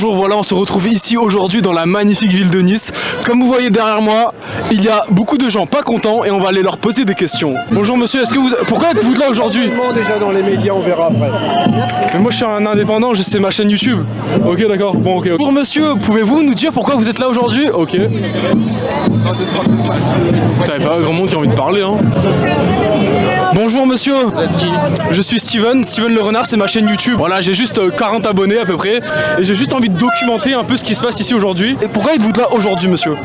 Bonjour, voilà, on se retrouve ici aujourd'hui dans la magnifique ville de Nice. Comme vous voyez derrière moi, il y a beaucoup de gens pas contents et on va aller leur poser des questions. Bonjour monsieur, pourquoi êtes-vous là aujourd'hui? Déjà dans les médias, on verra après. Mais moi je suis un indépendant, c'est ma chaîne YouTube. Ok, d'accord, bon ok. Bonjour monsieur, pouvez-vous nous dire pourquoi vous êtes là aujourd'hui? Ok. T'avais pas grand monde qui a envie de parler hein. Bonjour monsieur. Vous êtes qui? Je suis Steven le renard, c'est ma chaîne YouTube. Voilà, j'ai juste 40 abonnés à peu près et j'ai juste envie de documenter un peu ce qui se passe ici aujourd'hui. Et pourquoi êtes-vous là aujourd'hui monsieur?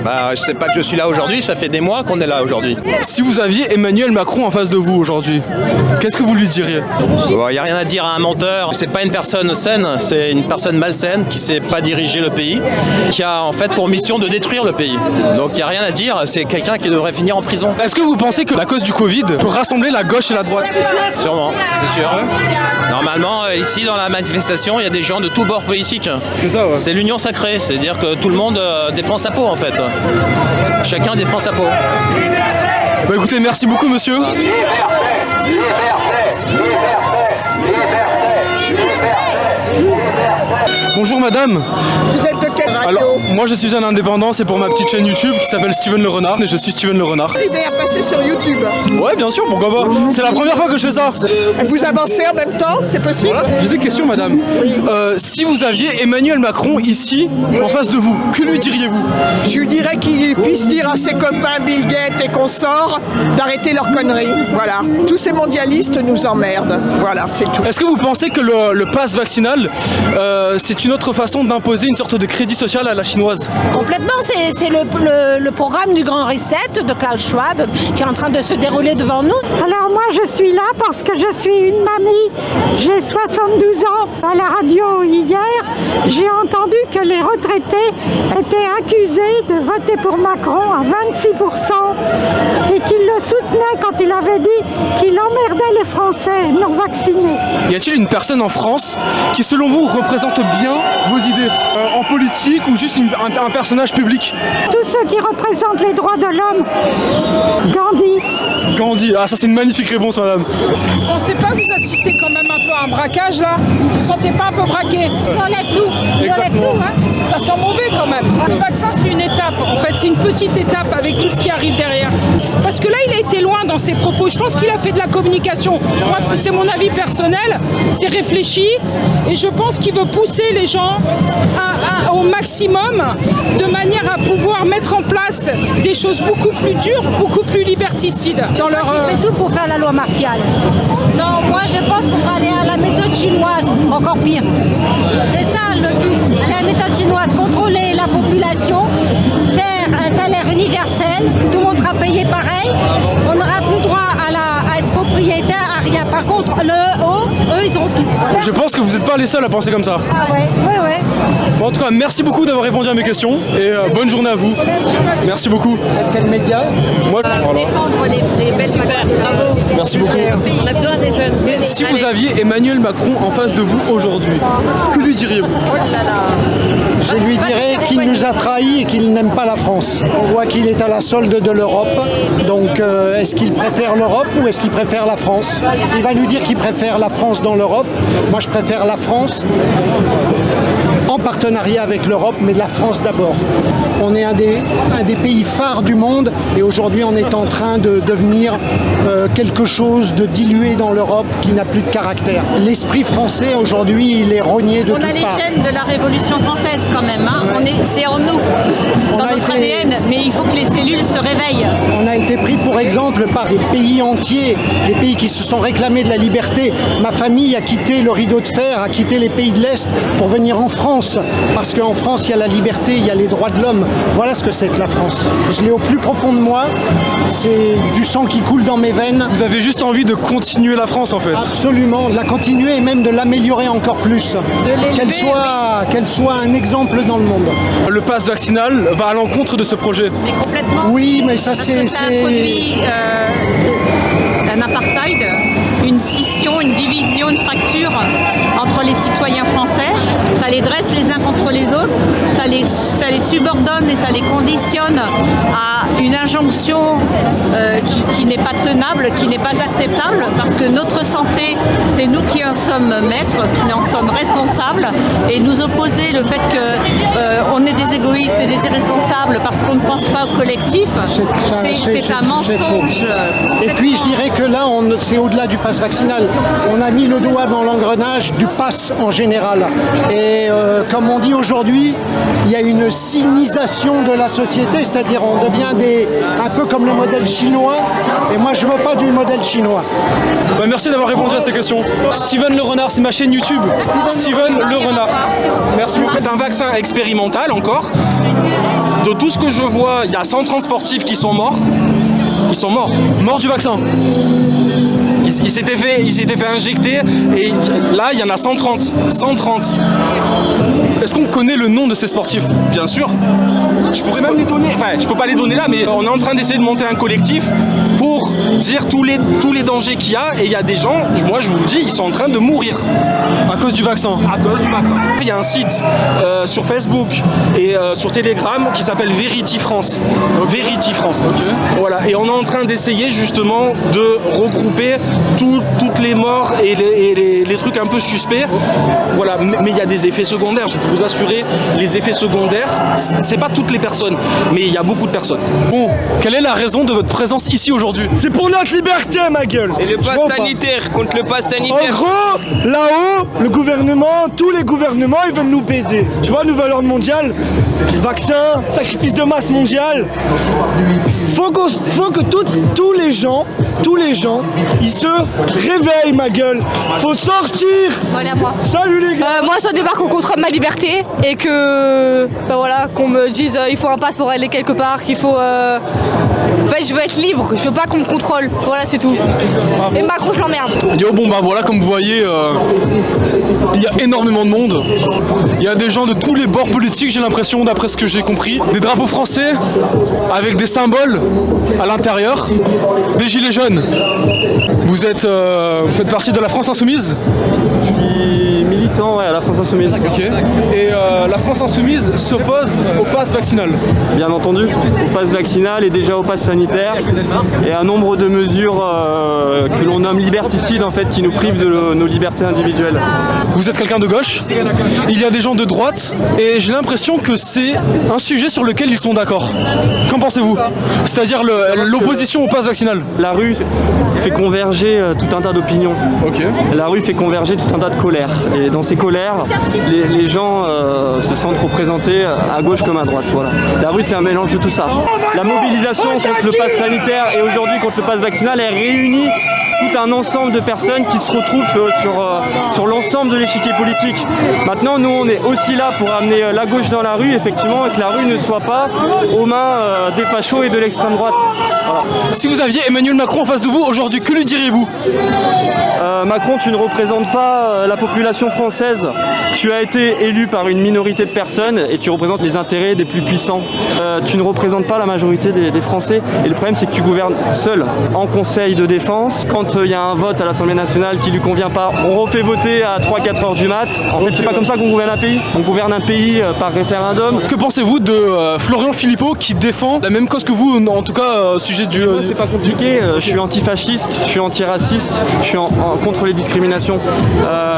Bah, je sais pas que je suis là aujourd'hui, ça fait des mois qu'on est là aujourd'hui. Si vous aviez Emmanuel Macron en face de vous aujourd'hui, qu'est-ce que vous lui diriez? Il n'y a rien à dire à un menteur. C'est pas une personne saine, c'est une personne malsaine qui sait pas diriger le pays, qui a en fait pour mission de détruire le pays. Donc il n'y a rien à dire, c'est quelqu'un qui devrait finir en prison. Est-ce que vous pensez que la cause du Covid peut rassembler la gauche et la droite? Sûrement, c'est sûr. Normalement, ici dans la manifestation, il y a des gens de tous bords politiques. C'est ça, ouais. C'est l'union sacrée, c'est-à-dire que tout le monde défend sa peau en fait. Chacun défend sa peau. Bah écoutez, merci beaucoup monsieur. Bonjour madame. Vous êtes de quelle radio? Alors, moi je suis un indépendant, c'est pour ma petite chaîne YouTube qui s'appelle Steven le renard et je suis Steven le renard. L'idée à passer sur YouTube. Ouais, bien sûr, pourquoi pas. C'est la première fois que je fais ça. Vous avancez en même temps, c'est possible? Voilà, j'ai des questions madame. Si vous aviez Emmanuel Macron ici, en face de vous, que lui diriez-vous? Je lui dirais qu'il puisse dire à ses copains Bill Gates et consorts d'arrêter leurs conneries. Voilà. Tous ces mondialistes nous emmerdent. Voilà, c'est tout. Est-ce que vous pensez que le pass vaccinal, c'est une autre façon d'imposer une sorte de crédit social à la chinoise? Complètement, c'est le programme du Grand Reset de Klaus Schwab qui est en train de se dérouler devant nous. Alors moi je suis là parce que je suis une mamie, j'ai 72 ans. À la radio hier, j'ai entendu que les retraités étaient accusés de voter pour Macron à 26% et qu'ils le soutenaient quand il avait dit qu'il emmerdait les Français non vaccinés. Y a-t-il une personne en France qui selon vous représente bien vos idées en politique ou juste un personnage public? Tous ceux qui représentent les droits de l'homme, Gandhi, ah ça c'est une magnifique réponse madame. On sait pas que vous assistez quand même un peu à un braquage là? Vous vous sentez pas un peu braqué? On enlève tout, hein. Ça sent mauvais quand même. Le vaccin c'est une étape, en fait c'est une petite étape avec tout ce qui arrive derrière. Parce que là il a été loin dans ses propos, je pense qu'il a fait de la communication. Moi c'est mon avis personnel, c'est réfléchi et je pense qu'il veut pousser les gens au maximum de manière à pouvoir mettre en place des choses beaucoup plus dures, beaucoup plus liberticides dans leur... Il fait tout pour faire la loi martiale. Non, moi je pense qu'on va aller à la méthode chinoise, encore pire. C'est ça le but, la méthode chinoise, contrôler la population, faire un salaire universel, tout le monde sera payé pareil, on n'aura plus droit à être propriétaire, à rien. Par contre, le haut, eux ils ont tout. Je pense que vous n'êtes pas les seuls à penser comme ça. Ah ouais. Bon, en tout cas, merci beaucoup d'avoir répondu à mes questions et bonne journée à vous. Merci beaucoup. Quel média? Moi, voilà. Défendre les belles valeurs. Bravo. Merci beaucoup. On a besoin des jeunes. Si vous aviez Emmanuel Macron en face de vous aujourd'hui, que lui diriez-vous? Je lui dirais qu'il nous a trahis et qu'il n'aime pas la France. On voit qu'il est à la solde de l'Europe. Donc est-ce qu'il préfère l'Europe ou est-ce qu'il préfère la France? Il va nous dire qu'il préfère la France dans l'Europe. Moi je préfère la France en partenariat avec l'Europe, mais de la France d'abord. On est un des pays phares du monde et aujourd'hui on est en train de devenir quelque chose de dilué dans l'Europe qui n'a plus de caractère. L'esprit français aujourd'hui il est rogné de toutes parts. On a les gènes de la Révolution française quand même, hein. C'est en nous, dans notre ADN, mais il faut que les cellules se réveillent. On a été pris pour exemple par des pays entiers, des pays qui se sont réclamés de la liberté. Ma famille a quitté le rideau de fer, a quitté les pays de l'Est pour venir en France, parce qu'en France il y a la liberté, il y a les droits de l'homme. Voilà ce que c'est que la France. Je l'ai au plus profond de moi, c'est du sang qui coule dans mes veines. Vous avez juste envie de continuer la France en fait? Absolument, de la continuer et même de l'améliorer encore plus. Qu'elle soit un exemple dans le monde. Le pass vaccinal va à l'encontre de ce projet. Mais complètement. Oui, mais ça c'est... Ça introduit un apartheid, une scission, une division, une fracture entre les citoyens français. Ça les dresse les uns contre les autres, ça les subordonne et ça les conditionne à une injonction qui n'est pas tenable, qui n'est pas acceptable, parce que notre santé c'est nous qui en sommes maîtres, qui en sommes responsables, et nous opposer le fait qu'on est des égoïstes et des irresponsables parce qu'on ne pense pas au collectif, c'est un mensonge. Et puis je dirais que là, c'est au-delà du pass vaccinal. On a mis le doigt dans l'engrenage du pass en général. Et comme on dit aujourd'hui, il y a une sinisation de la société, c'est-à-dire on devient un peu comme le modèle chinois. Et moi, je ne veux pas du modèle chinois. Bah, merci d'avoir répondu à ces questions. Steven Le Renard, c'est ma chaîne YouTube. Steven Le Renard. Merci beaucoup. C'est un vaccin expérimental encore. De tout ce que je vois, il y a 130 sportifs qui sont morts. Ils sont morts. Morts du vaccin. Ils s'étaient fait injecter et là il y en a 130. 130. Est-ce qu'on connaît le nom de ces sportifs? Bien sûr. Je pourrais même les donner. Enfin, je peux pas les donner là, mais on est en train d'essayer de monter un collectif pour dire tous les dangers qu'il y a. Et il y a des gens, moi je vous le dis, ils sont en train de mourir. À cause du vaccin. À cause du vaccin. Il y a un site sur Facebook et sur Telegram qui s'appelle Verity France. Verity France. Ok. Voilà. Et on est en train d'essayer justement de regrouper toutes les morts et les trucs un peu suspects. Voilà. Mais il y a des effets secondaires. Je peux vous assurer, les effets secondaires, c'est pas toutes les personnes, mais il y a beaucoup de personnes. Bon, quelle est la raison de votre présence ici aujourd'hui? C'est pour notre liberté, ma gueule. Et le pass sanitaire, contre le pass sanitaire. En gros, là-haut, le gouvernement, tous les gouvernements, ils veulent nous baiser. Tu vois, nouvel ordre mondial, vaccin, sacrifice de masse mondial. Faut que tous les gens, ils se réveillent, ma gueule. Faut sortir. Voilà, moi. Salut les gars. Moi, j'en débarque contre ma liberté et que, voilà, qu'on me dise il faut un pass pour aller quelque part, qu'il faut. En fait, je veux être libre. Je veux pas qu'on me contrôle. Voilà, c'est tout. Et Macron, je l'emmerde. Yo, bon bah voilà, comme vous voyez, il y a énormément de monde. Il y a des gens de tous les bords politiques, j'ai l'impression, d'après ce que j'ai compris. Des drapeaux français avec des symboles à l'intérieur, des gilets jaunes. Vous faites partie de la France Insoumise? Je suis militant à la France Insoumise. Ok. Et la France Insoumise s'oppose au pass vaccinal? Bien entendu, au pass vaccinal et déjà au pass sanitaire et un nombre de mesures que l'on nomme liberticides en fait, qui nous privent de nos libertés individuelles. Vous êtes quelqu'un de gauche, il y a des gens de droite et j'ai l'impression que c'est un sujet sur lequel ils sont d'accord. Qu'en pensez-vous? C'est-à-dire l'opposition au pass vaccinal. La rue fait converger tout un tas d'opinions. Ok. La rue fait converger tout un tas de colères. Et dans ces colères, les gens se sentent représentés à gauche comme à droite. Voilà. La rue, c'est un mélange de tout ça. La mobilisation contre le pass sanitaire et aujourd'hui contre le pass vaccinal, elle réunit tout un ensemble de personnes qui se retrouvent sur l'ensemble de l'échiquier politique. Maintenant, nous, on est aussi là pour amener la gauche dans la rue, effectivement, et que la rue ne soit pas aux mains des fachos et de l'extrême droite. Voilà. Si vous aviez Emmanuel Macron en face de vous aujourd'hui, que lui diriez-vous? Macron, tu ne représentes pas la population française. Tu as été élu par une minorité de personnes et tu représentes les intérêts des plus puissants. Tu ne représentes pas la majorité des Français. Et le problème, c'est que tu gouvernes seul en conseil de défense. Quand il y a un vote à l'Assemblée nationale qui ne lui convient pas, on refait voter à 3-4 heures du mat. En fait, c'est pas comme ça qu'on gouverne un pays. On gouverne un pays par référendum. Que pensez-vous de Florian Philippot qui défend la même cause que vous, en tout cas au sujet du... C'est pas compliqué, je suis antifasciste, je suis antiraciste, je suis contre les discriminations.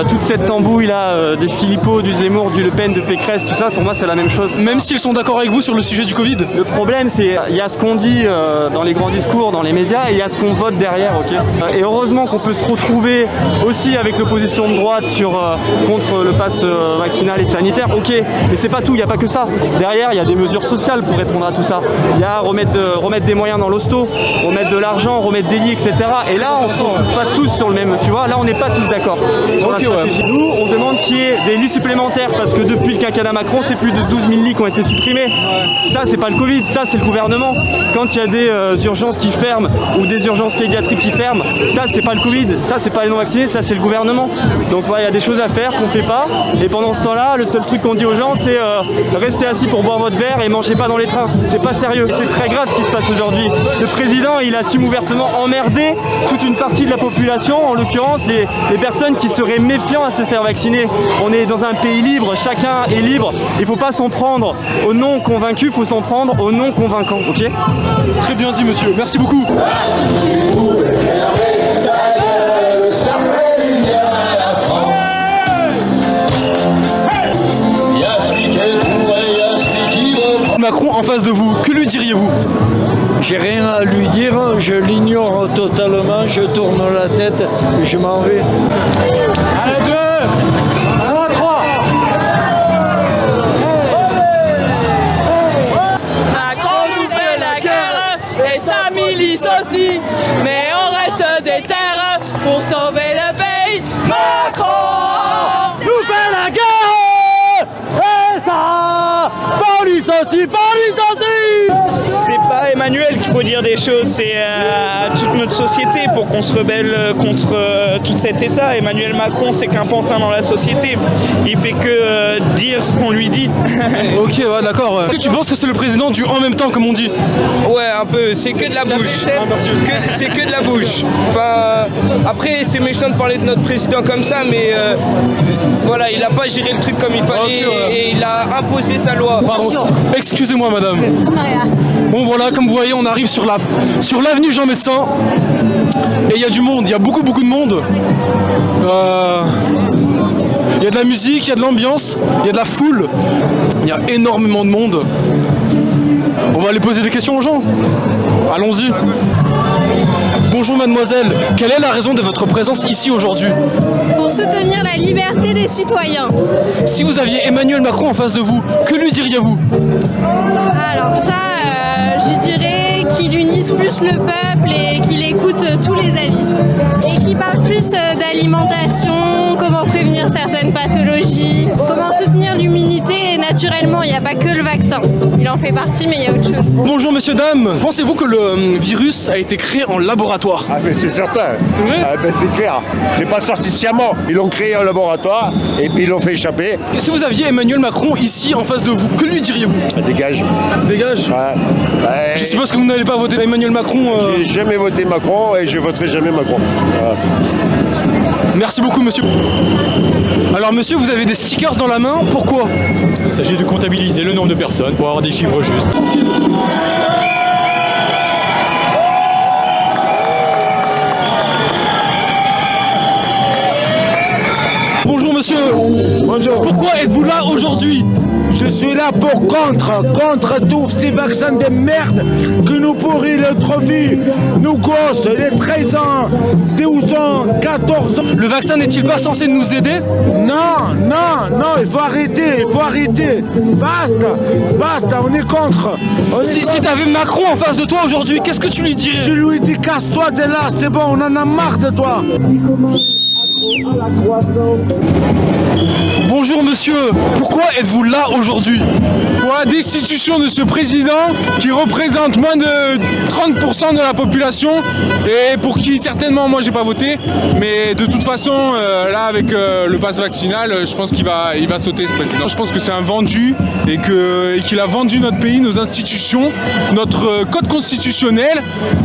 Toute cette tambouille là, des Philippot, du Zemmour, du Le Pen, de Pécresse, tout ça, pour moi c'est la même chose. Même s'ils sont d'accord avec vous sur le sujet du Covid? Le problème c'est, il y a ce qu'on dit dans les grands discours, dans les médias, et il y a ce qu'on vote derrière, ok. Et heureusement qu'on peut se retrouver aussi avec l'opposition de droite contre le pass vaccinal et sanitaire, ok, mais c'est pas tout, il n'y a pas que ça. Derrière, il y a des mesures sociales pour répondre à tout ça. Il y a remettre des moyens dans l'hosto, remettre de l'argent, remettre des lits, etc. Et là, on ne se retrouve pas tous sur le même, tu vois, là on n'est pas tous d'accord sur la stratégie. Nous, on demande qu'il y ait des lits supplémentaires parce que depuis le quinquennat Macron, c'est plus de 12 000 lits qui ont été supprimés. Ça, c'est pas le Covid, ça, c'est le gouvernement. Quand il y a des urgences qui ferment ou des urgences pédiatriques qui ferment, ça, c'est pas le Covid, ça, c'est pas les non-vaccinés, ça, c'est le gouvernement. Donc, il y a des choses à faire qu'on fait pas. Et pendant ce temps-là, le seul truc qu'on dit aux gens, c'est restez assis pour boire votre verre et mangez pas dans les trains. C'est pas sérieux. C'est très grave ce qui se passe aujourd'hui. Le président, il assume ouvertement emmerder toute une partie de la population, en l'occurrence les personnes qui seraient méfiants à se faire vacciner. On est dans un pays libre, chacun est libre. Il faut pas s'en prendre aux non-convaincus, il faut s'en prendre aux non-convaincants, ok? Très bien dit, monsieur. Merci beaucoup. Macron en face de vous, que lui diriez-vous? J'ai rien à lui dire, je l'ignore totalement, je tourne la tête, je m'en vais. Allez, 2, 3. Macron nous fait la guerre et sa milice aussi, mais on reste des terres pour sauver le pays. Macron nous fait la guerre et ça, police aussi. C'est pas Emmanuel qu'il faut dire des choses, c'est à toute notre société pour qu'on se rebelle contre tout cet État. Emmanuel Macron, c'est qu'un pantin dans la société. Il fait que dire ce qu'on lui dit. Ok, ouais, d'accord. Est-ce que tu penses que c'est le président du en même temps, comme on dit? Ouais, un peu, c'est que de la bouche. C'est que de la bouche. Enfin, après, c'est méchant de parler de notre président comme ça, mais voilà, il a pas géré le truc comme il fallait et il a imposé sa loi. Pardon, excusez-moi madame. Bon voilà, comme vous voyez, on arrive sur l'avenue Jean Messin et il y a du monde, il y a beaucoup de monde. Il y a de la musique, il y a de l'ambiance, il y a de la foule, il y a énormément de monde. On va aller poser des questions aux gens. Allons-y. Bonjour mademoiselle, quelle est la raison de votre présence ici aujourd'hui? Pour soutenir la liberté des citoyens. Si vous aviez Emmanuel Macron en face de vous, que lui diriez-vous? Alors ça, je dirais qu'il unisse plus le peuple et qu'il écoute tous les avis. Et qu'il parle plus d'alimentation, comment prévenir certaines pathologies, comment soutenir l'immunité et naturellement, il n'y a pas que le vaccin. Il en fait partie, mais il y a autre chose. Bonjour messieurs, dames. Pensez-vous que le virus a été créé en laboratoire? Ah mais c'est certain. C'est vrai? Ah ben c'est clair. C'est pas sorti sciemment. Ils l'ont créé en laboratoire et puis ils l'ont fait échapper. Et si vous aviez Emmanuel Macron ici en face de vous, que lui diriez-vous? Dégage. Dégage? Ouais. Je suppose que vous n'allez pas voter Emmanuel Macron. J'ai jamais voté Macron et je voterai jamais Macron. Voilà. Merci beaucoup monsieur. Alors monsieur, vous avez des stickers dans la main, pourquoi? Il s'agit de comptabiliser le nombre de personnes pour avoir des chiffres justes. Bonjour monsieur. Bonjour. Pourquoi êtes-vous là aujourd'hui? Je suis là pour contre tous ces vaccins de merde qui nous pourrissent notre vie. Nous gosses, les 13 ans, 12 ans, 14 ans. Le vaccin n'est-il pas censé nous aider? Non, il faut arrêter, Basta, on est contre. Si t'avais Macron en face de toi aujourd'hui, qu'est-ce que tu lui dirais? Je lui dis casse-toi de là, c'est bon, on en a marre de toi. Bonjour monsieur, pourquoi êtes-vous là aujourd'hui? Pour la destitution de ce président qui représente moins de 30% de la population et pour qui certainement moi j'ai pas voté, mais de toute façon là avec le pass vaccinal je pense qu'il va sauter ce président. Je pense que c'est un vendu et qu'il a vendu notre pays, nos institutions, notre code constitutionnel,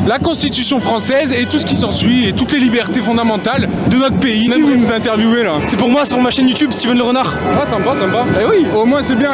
la constitution française et tout ce qui s'ensuit et toutes les libertés fondamentales de notre pays. Même vous nous interviewez là. C'est pour moi, c'est pour ma chaîne YouTube, Steven Le Renard. Ah sympa. Eh oui. Au moins c'est bien,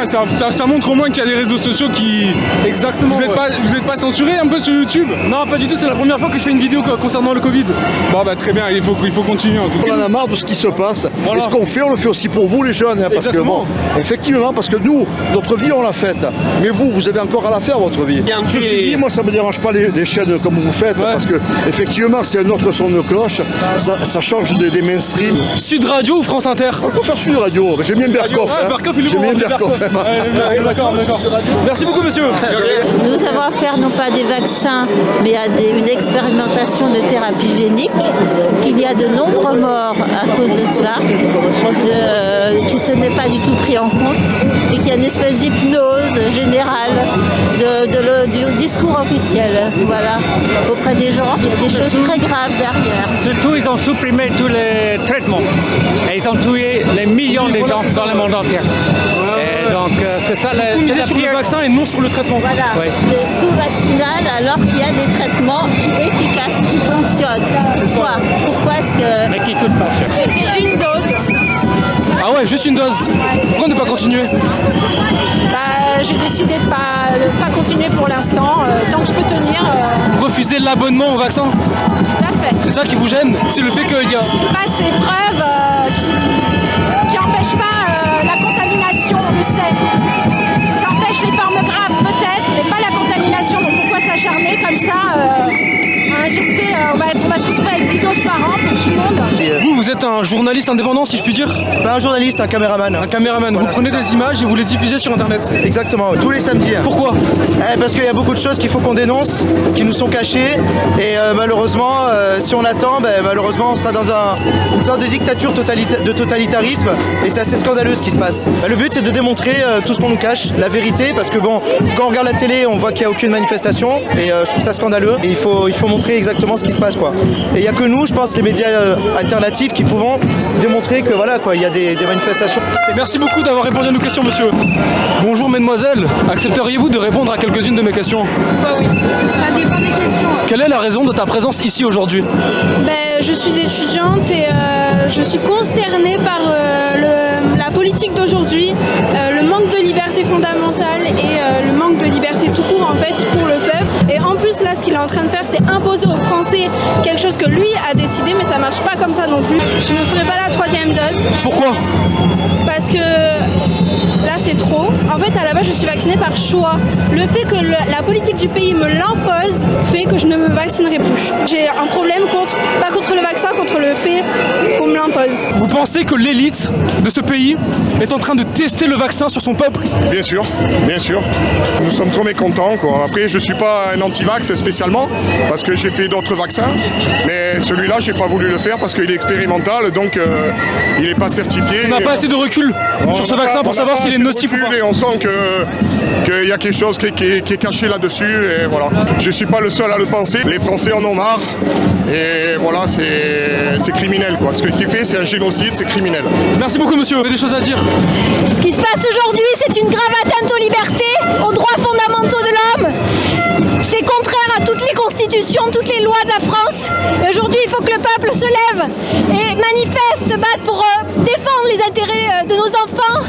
ça montre au moins qu'il y a des réseaux sociaux qui... Exactement. Vous êtes pas censuré un peu sur YouTube? Non, pas du tout, c'est la première fois que je fais une vidéo concernant le Covid. Bon bah très bien, il faut continuer en tout cas. On en a marre de ce qui se passe. Voilà. Et ce qu'on fait, on le fait aussi pour vous les jeunes. Hein, parce Exactement. que bon, effectivement, parce que nous, notre vie on l'a faite. Mais vous avez encore à la faire votre vie. Ceci dit, moi ça me dérange pas les chaînes comme vous faites. Parce que effectivement c'est un autre son de cloche. Ça change des mainstream. Sud Radio ou France Inter? On peut faire Sud Radio. J'aime bien Berkoff. J'aime bien Berkoff. D'accord. Merci beaucoup monsieur. Nos savoir-faire n'ont pas des vaccins, mais il y a une expérimentation de thérapie génique, qu'il y a de nombreux morts à cause de cela, que ce n'est pas du tout pris en compte, et qu'il y a une espèce d'hypnose générale du discours officiel, voilà, auprès des gens. Il y a des choses très graves derrière. Surtout, ils ont supprimé tous les traitements. Et ils ont tué les millions de gens dans le monde entier. Et donc, c'est ça. Tout misé sur le vaccin et non sur le traitement. Voilà, c'est tout vaccinal alors qu'il y a des traitements efficaces, qui fonctionnent. Pourquoi est-ce que... Mais qui coûtent pas cher. J'ai fait une dose. Ah ouais, juste une dose. Pourquoi ne pas continuer? J'ai décidé de pas continuer pour l'instant, tant que je peux tenir. Vous refusez l'abonnement au vaccin? Tout à fait. C'est ça qui vous gêne? C'est le fait qu'il y a... Pas ces preuves qui n'empêchent pas la contamination, on le sait. Ça empêche les formes graves peut-être. êtes un journaliste indépendant, si je puis dire? Pas un journaliste, un caméraman. Un caméraman. Vous prenez des images et vous les diffusez sur Internet? Exactement, tous les samedis. Pourquoi? Parce qu'il y a beaucoup de choses qu'il faut qu'on dénonce, qui nous sont cachées. Et malheureusement, si on attend, malheureusement, on sera dans une sorte de dictature de totalitarisme. Et c'est assez scandaleux ce qui se passe. Le but, c'est de démontrer tout ce qu'on nous cache, la vérité. Parce que bon, quand on regarde la télé, on voit qu'il n'y a aucune manifestation. Et je trouve ça scandaleux. Et il faut montrer exactement ce qui se passe, quoi. Et il n'y a que nous, je pense, les médias alternatifs qui pouvons démontrer que voilà, quoi, il y a des manifestations. Merci beaucoup d'avoir répondu à nos questions, monsieur. Bonjour, mesdemoiselles. Accepteriez-vous de répondre à quelques-unes de mes questions? Bah oui, ça dépend des questions. Quelle est la raison de ta présence ici aujourd'hui? Je suis étudiante et je suis consternée par la politique d'aujourd'hui, le manque de liberté fondamentale et le manque de liberté tout court en fait pour le peuple. Et en plus là, ce qu'il est en train de faire, c'est imposer aux Français quelque chose que lui a décidé, mais ça marche pas comme ça non plus. Je ne ferai pas la 3e dose. Pourquoi? Parce que là c'est trop. En fait à la base je suis vaccinée par choix. Le fait que la politique du pays me l'impose fait que je ne me vaccinerai plus. J'ai un problème pas contre le vaccin, contre le fait qu'on me l'impose. Vous pensez que l'élite de ce pays est en train de tester le vaccin sur son peuple? Bien sûr, bien sûr. Nous sommes trop mécontents, quoi. Après je suis pas un anti-vax spécialement parce que j'ai fait d'autres vaccins, mais celui-là j'ai pas voulu le faire parce qu'il est expérimental, donc il n'est pas certifié. On n'a pas assez de recul sur ce vaccin pour savoir s'il est nocif ou pas. Et on sent qu'il y a quelque chose qui est caché là-dessus, et voilà. Je suis pas le seul à le penser, les Français en ont marre, et voilà, c'est criminel, quoi. Ce qu'il fait, c'est un génocide, c'est criminel. Merci beaucoup, monsieur. Vous avez des choses à dire? Ce qui se passe aujourd'hui, c'est une grave atteinte aux libertés, aux droits fondamentaux de l'homme. C'est contraire à toutes les constitutions, toutes les lois de la France. Et aujourd'hui, il faut que le peuple se lève et manifeste, se batte pour défendre les intérêts de nos enfants.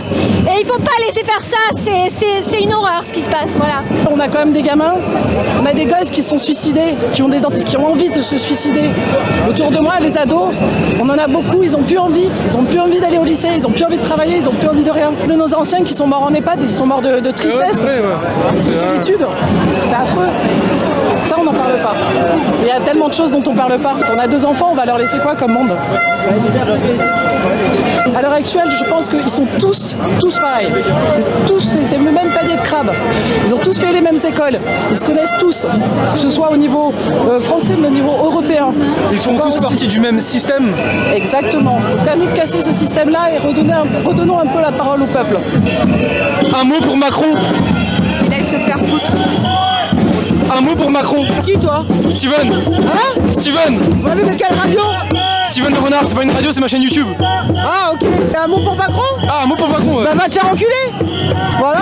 Et il ne faut pas laisser faire ça, c'est une horreur ce qui se passe, voilà. On a quand même des gamins, on a des gosses qui se sont suicidés, qui ont envie de se suicider. Autour de moi, les ados, on en a beaucoup, ils n'ont plus envie. Ils n'ont plus envie d'aller au lycée, ils n'ont plus envie de travailler, ils n'ont plus envie de rien. De nos anciens qui sont morts en EHPAD, ils sont morts de tristesse, de solitude. C'est affreux. Ça, on n'en parle pas. Il y a tellement de choses dont on ne parle pas. Quand on a 2 enfants, on va leur laisser quoi comme monde? À l'heure actuelle, je pense qu'ils sont tous pareils. C'est le même panier de crabes. Ils ont tous fait les mêmes écoles. Ils se connaissent tous, que ce soit au niveau français, mais au niveau européen. Ils font tous partie du même système? Exactement. Donc à nous de casser ce système-là et redonnons un peu la parole au peuple. Un mot pour Macron? Il aille se faire foutre. Un mot pour Macron? Qui, toi? Steven. Hein? Steven. Vous avez de quelle radio? Steven Le Renard, c'est pas une radio, c'est ma chaîne YouTube. Ah, ok. Un mot pour Macron? Ah, un mot pour Macron, ouais. Bah va te faire enculer. Voilà.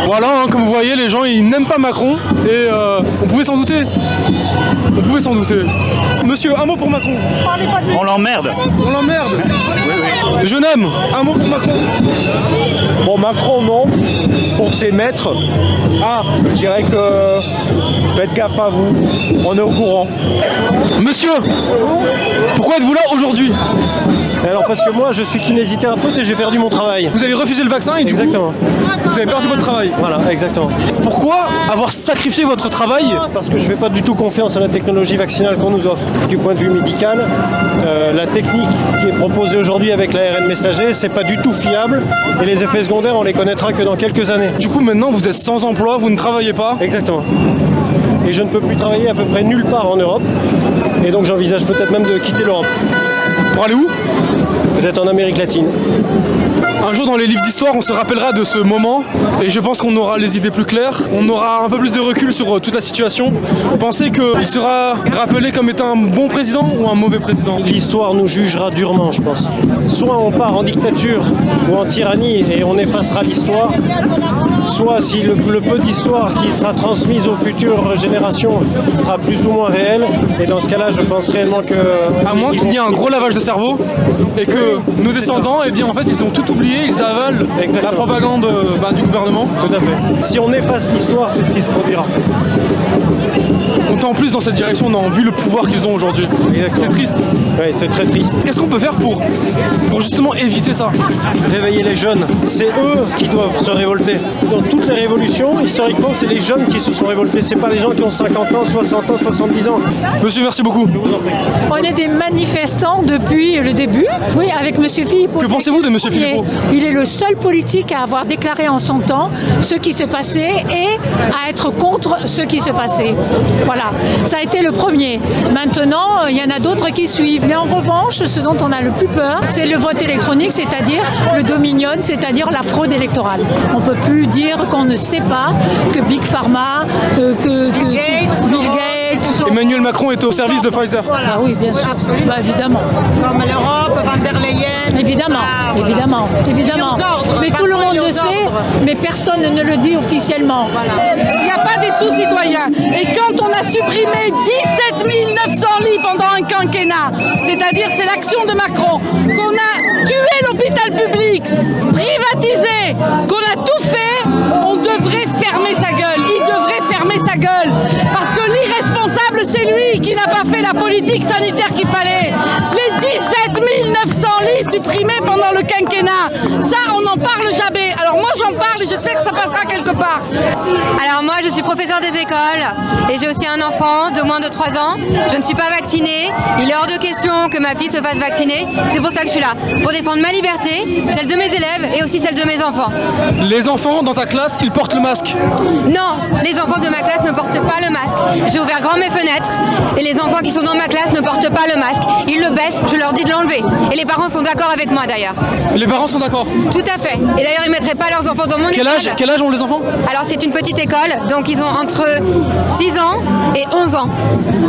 Voilà, hein, comme vous voyez, les gens, ils n'aiment pas Macron. Et on pouvait s'en douter. On pouvait s'en douter. Monsieur, un mot pour Macron. On l'emmerde. On l'emmerde. Oui, oui. Je n'aime. Un mot pour Macron. Bon, Macron, non. Pour ses maîtres, je dirais que faites gaffe à vous. On est au courant. Monsieur, pourquoi êtes-vous là aujourd'hui? Alors parce que moi je suis kinésithérapeute et j'ai perdu mon travail. Vous avez refusé le vaccin et du coup, vous avez perdu votre travail. Voilà, exactement. Pourquoi avoir sacrifié votre travail? Parce que je ne fais pas du tout confiance à la technologie vaccinale qu'on nous offre. Du point de vue médical, la technique qui est proposée aujourd'hui avec l'ARN messager, c'est pas du tout fiable et les effets secondaires on les connaîtra que dans quelques années. Du coup maintenant vous êtes sans emploi, vous ne travaillez pas? Exactement. Et je ne peux plus travailler à peu près nulle part en Europe. Et donc j'envisage peut-être même de quitter l'Europe. Pour aller où? Peut-être en Amérique latine. Un jour dans les livres d'histoire on se rappellera de ce moment et je pense qu'on aura les idées plus claires, on aura un peu plus de recul sur toute la situation. Vous pensez qu'il sera rappelé comme étant un bon président ou un mauvais président? L'histoire nous jugera durement, je pense. Soit on part en dictature ou en tyrannie et on effacera l'histoire, soit si le peu d'histoire qui sera transmise aux futures générations sera plus ou moins réel, et dans ce cas-là je pense réellement que... À moins qu'il y ait un gros lavage de cerveau et que nos descendants, eh bien en fait ils ont tout oublié, ils avalent la propagande du gouvernement. Tout à fait. Si on efface l'histoire, c'est ce qui se produira. on tend plus dans cette direction, vu le pouvoir qu'ils ont aujourd'hui. C'est triste. Oui, c'est très triste. Qu'est-ce qu'on peut faire pour justement éviter ça? Réveiller les jeunes, c'est eux qui doivent se révolter. Dans toutes les révolutions, historiquement, c'est les jeunes qui se sont révoltés, c'est pas les gens qui ont 50 ans, 60 ans, 70 ans. Monsieur, merci beaucoup. On est des manifestants depuis le début, oui, avec Monsieur Philippot. Que pensez-vous de Monsieur Philippot? Il est le seul politique à avoir déclaré en son temps ce qui se passait et à être contre ce qui se passait. Voilà, ça a été le premier. Maintenant, il y en a d'autres qui suivent. Mais en revanche, ce dont on a le plus peur, c'est le vote électronique, c'est-à-dire le Dominion, c'est-à-dire la fraude électorale. On ne peut plus dire qu'on ne sait pas que Big Pharma, que Bill Gates, tout ça. Emmanuel Macron est au service de Pfizer. Ah oui, bien sûr. Bah, évidemment. Comme l'Europe, Van der Leyen. Évidemment, évidemment, évidemment. Mais tout le monde le sait, mais personne ne le dit officiellement. Il n'y a pas des sous-citoyens. Et quand on a supprimé 17 900 lits pendant un quinquennat, c'est-à-dire c'est l'action de Macron, qu'on a tué l'hôpital public, privatisé, qu'on a tout fait, on devrait fermer sa gueule. Il devrait fermer sa gueule. Parce que l'irresponsable, c'est lui qui n'a pas fait la politique sanitaire qu'il fallait. Les 17 900 lits supprimés pendant le quinquennat, ça, on n'en parle jamais. Alors moi, j'en parle et j'espère que ça passera quelque part. Alors moi, je suis professeure des écoles et j'ai aussi un enfant de moins de 3 ans. Je ne suis pas vaccinée. Il est hors de question que ma fille se fasse vacciner. C'est pour ça que je suis là. Pour défendre ma liberté, celle de mes élèves et aussi celle de mes enfants. Les enfants dans ta classe, ils portent le masque? Non, les enfants de ma classe ne portent pas le masque. J'ai ouvert grand mes fenêtres et les enfants qui sont dans ma classe ne portent pas le masque. Ils le baissent, je leur dis de l'enlever. Et les parents sont d'accord avec moi d'ailleurs. Les parents sont d'accord? Tout à fait. Et d'ailleurs, ils ne mettraient pas leurs enfants dans mon école. Quel âge ont les enfants? Alors c'est une petite école, donc ils ont entre 6 ans et 11 ans.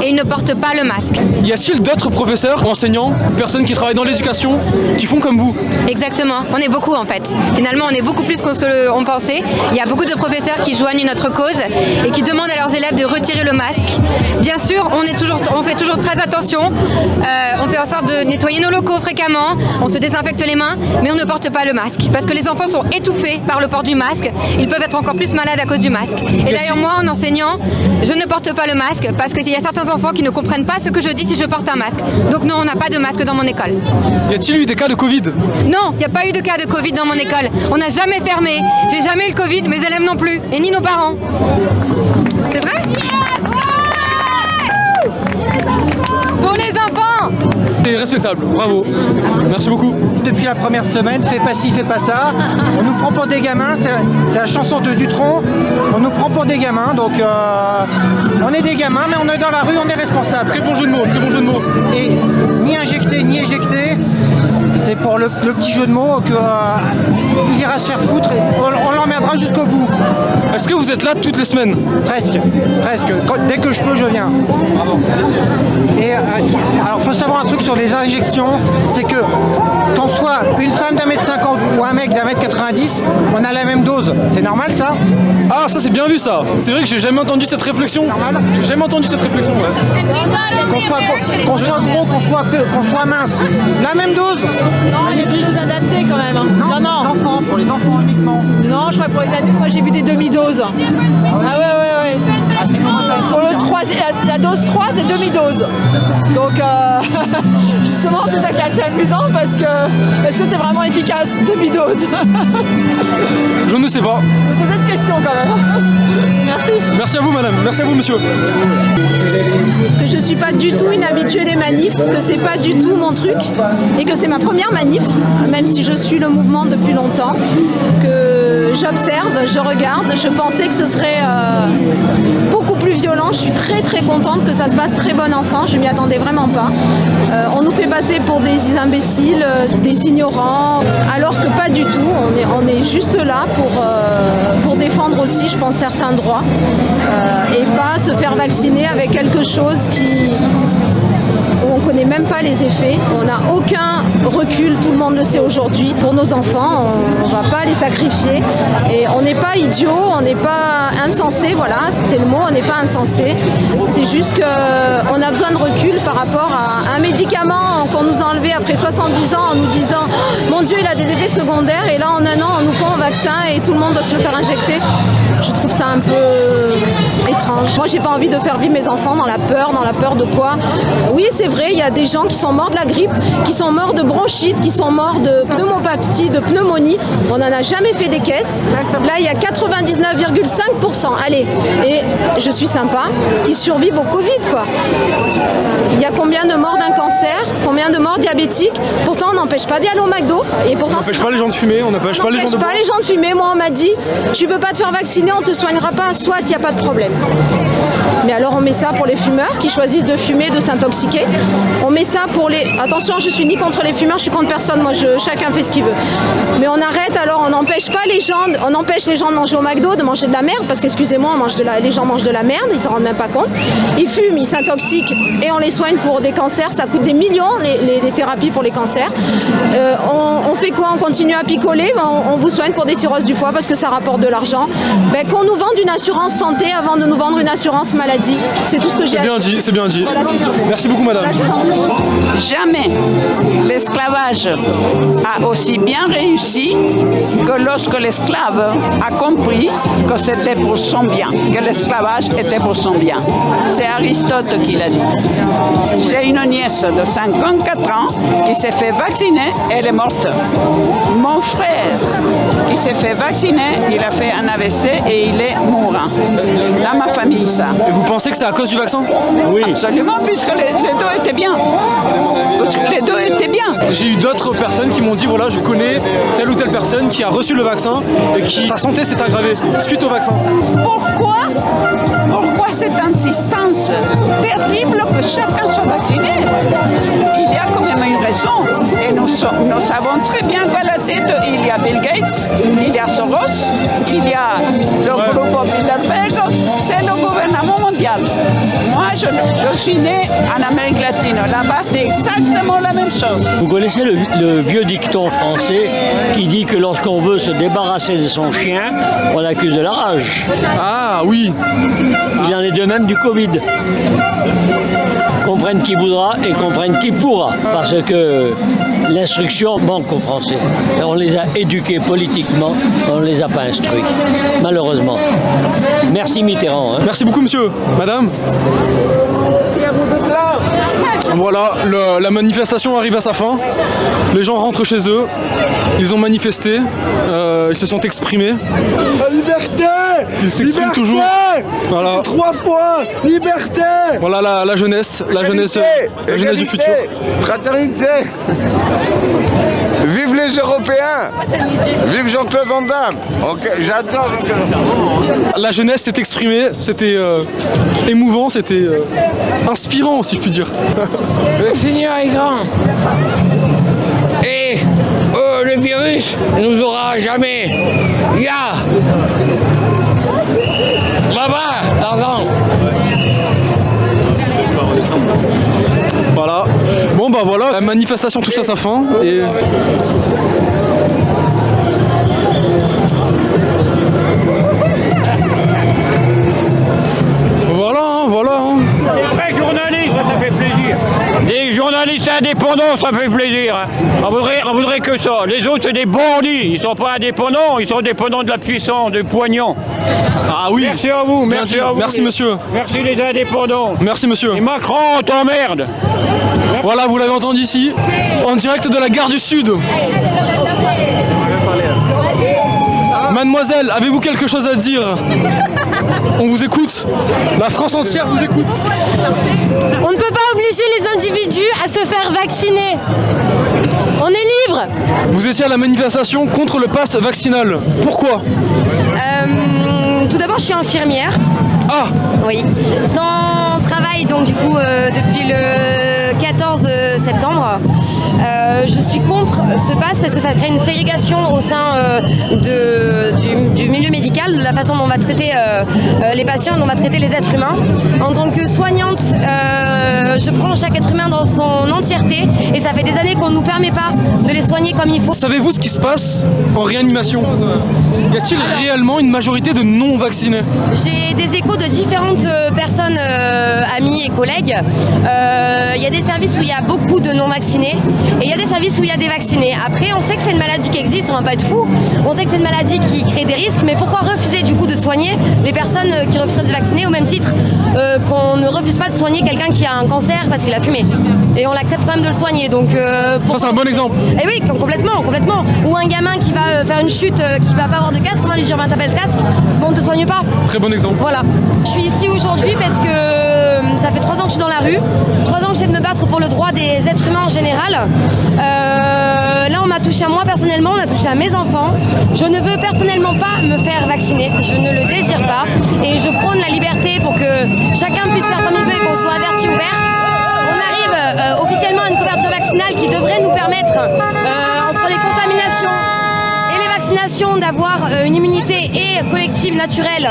Et ils ne portent pas le masque. Y a-t-il d'autres professeurs, enseignants, personnes qui travaillent dans l'éducation, qui font comme vous? Exactement, on est beaucoup en fait. Finalement, on est beaucoup plus que ce qu'on pensait. Il y a beaucoup de professeurs qui joignent notre cause et qui demandent à leurs élèves de retirer le masque. Bien sûr, on fait toujours très attention. On fait en sorte de nettoyer nos locaux fréquemment, on se désinfecte les mains, mais on ne porte pas le masque. Parce que les enfants sont étouffés par le port du masque. Ils peuvent être encore plus malades à cause du masque. Et d'ailleurs, moi, en enseignant, je ne porte pas le masque parce qu'il y a certains enfants qui ne comprennent pas ce que je dis si je porte un masque. Donc non, on n'a pas de masque dans mon école. Y a-t-il eu des cas de Covid? Non, il n'y a pas eu de cas de Covid dans mon école. On n'a jamais fermé. J'ai jamais eu le Covid, mes élèves non plus, et ni nos parents. C'est vrai? Pour les enfants! C'est respectable, bravo. Merci beaucoup. Depuis la première semaine, fais pas ci, fais pas ça. On nous prend pour des gamins, c'est la chanson de Dutronc. On nous prend pour des gamins, donc on est des gamins, mais on est dans la rue, on est responsable. Très bon jeu de mots, très bon jeu de mots. Et ni injecté, ni éjecté. C'est pour le petit jeu de mots qu'il ira se faire foutre et on l'emmerdera jusqu'au bout. Est-ce que vous êtes là toutes les semaines? Presque. Dès que je peux, je viens. Et alors, faut savoir un truc sur les injections, c'est que qu'on soit une femme d'1m50 ou un mec d'1m90, on a la même dose. C'est normal ça? Ah, ça c'est bien vu ça. C'est vrai que j'ai jamais entendu cette réflexion. J'ai jamais entendu cette réflexion, ouais. Qu'on soit gros, qu'on soit mince. La même dose. Non, il y a des doses adaptées quand même. Non. Pour les enfants uniquement. Non, je crois que pour les adultes, moi j'ai vu des demi-doses. Ah ouais. Pour le 3, la dose 3, c'est demi-dose. Donc, justement, c'est ça qui est assez amusant parce que est-ce que c'est vraiment efficace, demi-dose? Je ne sais pas. Je pose cette question quand même. Merci. Merci à vous, madame. Merci à vous, monsieur. Je suis pas du tout une habituée des manifs, que c'est pas du tout mon truc et que c'est ma première manif, même si je suis le mouvement depuis longtemps, que j'observe, je regarde. Je pensais que ce serait beaucoup plus violent. Je suis très très contente que ça se passe très bon enfant. Je m'y attendais vraiment pas. On nous fait passer pour des imbéciles, des ignorants, alors que pas du tout. On est juste là pour défendre aussi, je pense, certains droits et pas se faire vacciner avec quelque chose où on ne connaît même pas les effets. On n'a aucun recul, tout le monde le sait aujourd'hui, pour nos enfants. On ne va pas les sacrifier. Et on n'est pas idiot, on n'est pas insensé, voilà, c'était le mot, on n'est pas insensé. C'est juste qu'on a besoin de recul par rapport à un médicament qu'on nous a enlevé après 70 ans en nous disant « Mon Dieu, il a des effets secondaires » et là en un an, on nous prend un vaccin et tout le monde doit se le faire injecter. Je trouve ça un peu étrange. Moi, j'ai pas envie de faire vivre mes enfants dans la peur de quoi? Oui, c'est vrai, il y a des gens qui sont morts de la grippe, qui sont morts de bronchite, qui sont morts de pneumopathie, de pneumonie. On n'en a jamais fait des caisses. Là, il y a 99,5%, allez, et je suis sympa, qui survivent au Covid, quoi. Il y a combien de morts d'un cancer, combien de morts diabétiques? Pourtant, on n'empêche pas d'y aller au McDo. Et pourtant, on n'empêche pas les gens de fumer, on n'empêche pas les gens de boire. les gens de fumer. Moi, on m'a dit, tu veux pas te faire vacciner, on te soignera pas, soit il n'y a pas de problème. Mais alors, on met ça pour les fumeurs qui choisissent de fumer, de s'intoxiquer. On met ça pour les... Attention, je suis ni contre les fumeurs, je suis contre personne. Moi, chacun fait ce qu'il veut. Mais on arrête, alors on n'empêche pas les gens, on empêche les gens de manger au McDo, de manger de la merde, parce qu'excusez-moi, les gens mangent de la merde, ils s'en rendent même pas compte. Ils fument, ils s'intoxiquent et on les soigne pour des cancers. Ça coûte des millions, les thérapies pour les cancers. On fait quoi? On continue à picoler, on vous soigne pour des cirrhoses du foie parce que ça rapporte de l'argent. Qu'on nous vende une assurance santé avant de nous vendre une assurance maladie. C'est tout ce que j'ai à dire. C'est bien dit. Merci beaucoup, madame. Jamais l'esclavage a aussi bien réussi que lorsque l'esclave a compris que c'était pour son bien, que l'esclavage était pour son bien. C'est Aristote qui l'a dit. J'ai une nièce de 54 ans qui s'est fait vacciner, elle est morte. Mon frère qui s'est fait vacciner, il a fait un AVC et il est mourant. Dans ma famille, ça. Et vous pensez que c'est à cause du vaccin? Oui. Absolument, puisque les deux étaient bien. Parce que les deux étaient bien. J'ai eu d'autres personnes qui m'ont dit, voilà, je connais telle ou telle personne qui a reçu le vaccin et qui sa santé s'est aggravée suite au vaccin. Pourquoi cette insistance terrible que chacun soit vacciné? Il y a quand même une raison. Et nous savons très bien qu'à la tête, il y a Bill Gates, il y a Soros, il y a le groupe Bilderberg, c'est le gouvernement mondial. Moi, je suis né en Amérique latine. Là-bas, c'est exactement la même chose. Vous connaissez le vieux dicton français qui dit que lorsqu'on veut se débarrasser de son chien, on l'accuse de la rage. Ah oui. Il en est de même du Covid. Comprenne qui voudra et comprenne qui pourra. Parce que l'instruction manque aux Français. Et on les a éduqués politiquement, on ne les a pas instruits. Malheureusement. Merci Mitterrand. Hein. Merci beaucoup, monsieur. Madame. Voilà, la manifestation arrive à sa fin. Les gens rentrent chez eux. Ils ont manifesté. Ils se sont exprimés. La liberté! Ils s'expriment toujours. Voilà. 3 fois! Liberté! Voilà la jeunesse. La jeunesse du futur. Fraternité! Vive les Européens! Vive Jean-Claude Van Damme! Okay, j'adore Jean-Claude Van Damme. La jeunesse s'est exprimée, c'était émouvant, c'était inspirant si je puis dire. Le Seigneur est grand. Et le virus ne nous aura jamais. Là-bas, Tarzan. Voilà. Bon bah voilà, la manifestation touche à sa fin et... Voilà. Des journalistes, ça fait plaisir. Des journalistes indépendants, ça fait plaisir. On voudrait que ça. Les autres, c'est des bandits. Ils sont pas indépendants, ils sont dépendants de la puissance, du poignant. Ah oui. Merci à vous, merci à vous. Merci monsieur. Merci les indépendants. Merci monsieur. Et Macron, t'emmerde. Voilà, vous l'avez entendu ici, en direct de la gare du Sud. Mademoiselle, avez-vous quelque chose à dire? On vous écoute. La France entière vous écoute. On ne peut pas obliger les individus à se faire vacciner. On est libre. Vous étiez à la manifestation contre le pass vaccinal. Pourquoi? Tout d'abord, je suis infirmière. Ah. Oui. Sans travail, donc du coup, depuis le 14 septembre. Je suis contre ce pass parce que ça crée une ségrégation au sein du milieu médical, de la façon dont on va traiter les patients, dont on va traiter les êtres humains. En tant que soignante, je prends chaque être humain dans son entièreté et ça fait des années qu'on ne nous permet pas de les soigner comme il faut. Savez-vous ce qui se passe en réanimation? Y a-t-il réellement une majorité de non-vaccinés? J'ai des échos de différentes personnes, amis et collègues. Il y a des des services où il y a beaucoup de non-vaccinés et il y a des services où il y a des vaccinés. Après, on sait que c'est une maladie qui existe, on va pas être fou. On sait que c'est une maladie qui crée des risques, mais pourquoi refuser du coup de soigner les personnes qui refuseraient de vacciner au même titre qu'on ne refuse pas de soigner quelqu'un qui a un cancer parce qu'il a fumé. Et on l'accepte quand même de le soigner. Donc, ça c'est un bon exemple. Et oui, complètement. Ou un gamin qui va faire une chute, qui va pas avoir de casque, on va lui dire t'as pas le casque, bon on te soigne pas. Très bon exemple. Voilà. Je suis ici aujourd'hui parce que ça fait 3 ans que je suis dans la rue, 3 ans que j'essaie de me battre pour le droit des êtres humains en général. Là on m'a touché à moi personnellement, on a touché à mes enfants. Je ne veux personnellement pas me faire vacciner, je ne le désire pas et je prône la liberté pour que chacun puisse faire comme il veut et qu'on soit averti ouvert. On arrive officiellement à une couverture vaccinale qui devrait nous permettre, entre les contaminations et les vaccinations, d'avoir une immunité et collective naturelle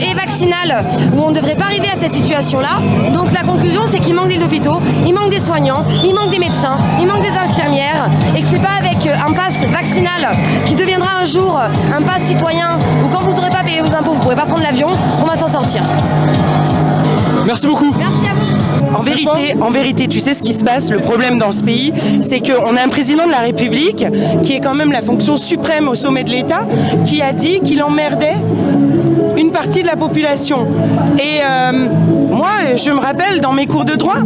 et vaccinale où on ne devrait pas arriver à cette situation-là. Donc la conclusion, c'est qu'il manque des hôpitaux, il manque des soignants, il manque des médecins, il manque des infirmières et que c'est pas avec un pass vaccinal qui deviendra un jour un pass citoyen où quand vous n'aurez pas payé vos impôts, vous ne pourrez pas prendre l'avion, qu'on va s'en sortir. Merci beaucoup. Merci à vous. En vérité, tu sais ce qui se passe, le problème dans ce pays, c'est qu'on a un président de la République qui est quand même la fonction suprême au sommet de l'État, qui a dit qu'il emmerdait une partie de la population. Et moi, je me rappelle dans mes cours de droit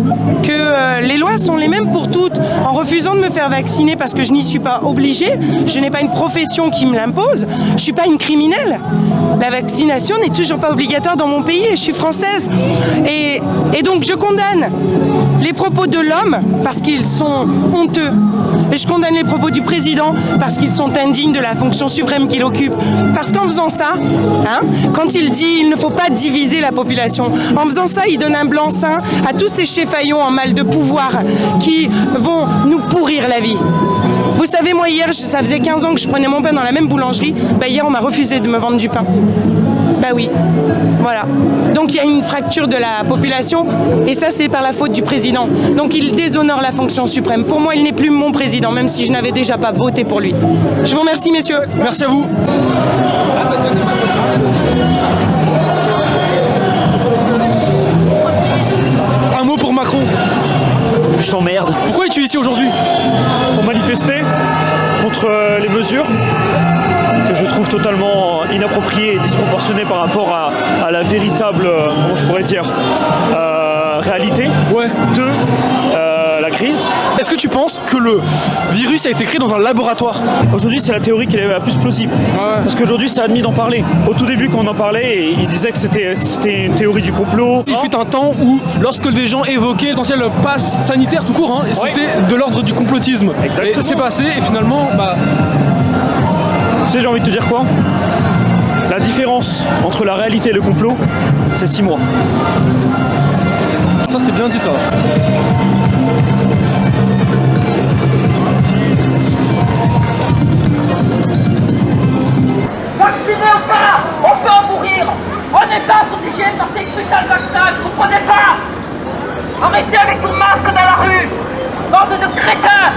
que les lois sont les mêmes pour toutes. En refusant de me faire vacciner parce que je n'y suis pas obligée, je n'ai pas une profession qui me l'impose, je ne suis pas une criminelle. La vaccination n'est toujours pas obligatoire dans mon pays et je suis française. Et donc je condamne les propos de l'homme parce qu'ils sont honteux. Et je condamne les propos du président parce qu'ils sont indignes de la fonction suprême qu'il occupe. Parce qu'en faisant ça, quand il dit il ne faut pas diviser la population, en faisant ça, il donne un blanc-seing à tous ces cheffaillons en mal de pouvoir qui vont nous pourrir la vie. Vous savez, moi hier, ça faisait 15 ans que je prenais mon pain dans la même boulangerie. Hier, on m'a refusé de me vendre du pain. Oui, voilà. Donc il y a une fracture de la population et ça c'est par la faute du président. Donc il déshonore la fonction suprême. Pour moi il n'est plus mon président, même si je n'avais déjà pas voté pour lui. Je vous remercie messieurs. Merci à vous. Un mot pour Macron. Je t'emmerde. Pourquoi es-tu ici aujourd'hui? Pour manifester contre les mesures que je trouve totalement inappropriées et disproportionnées par rapport à la véritable, comment je pourrais dire, réalité de la crise. Est-ce que tu penses que le virus a été créé dans un laboratoire? Aujourd'hui, c'est la théorie qui est la plus plausible. Parce qu'aujourd'hui, c'est admis d'en parler. Au tout début, quand on en parlait, il disait que c'était une théorie du complot. Il fut un temps où, lorsque des gens évoquaient potentiel pass sanitaire tout court, c'était de l'ordre du complotisme. Exactement. Et c'est passé, et finalement, Tu sais, j'ai envie de te dire quoi? La différence entre la réalité et le complot, c'est 6 mois. Ça, c'est bien dit, ça. Vaccinez ou pas, on peut en mourir. On n'est pas protégé par ces putains de vaccins, vous comprenez pas? Arrêtez avec vos masques dans la rue, bande de crétins.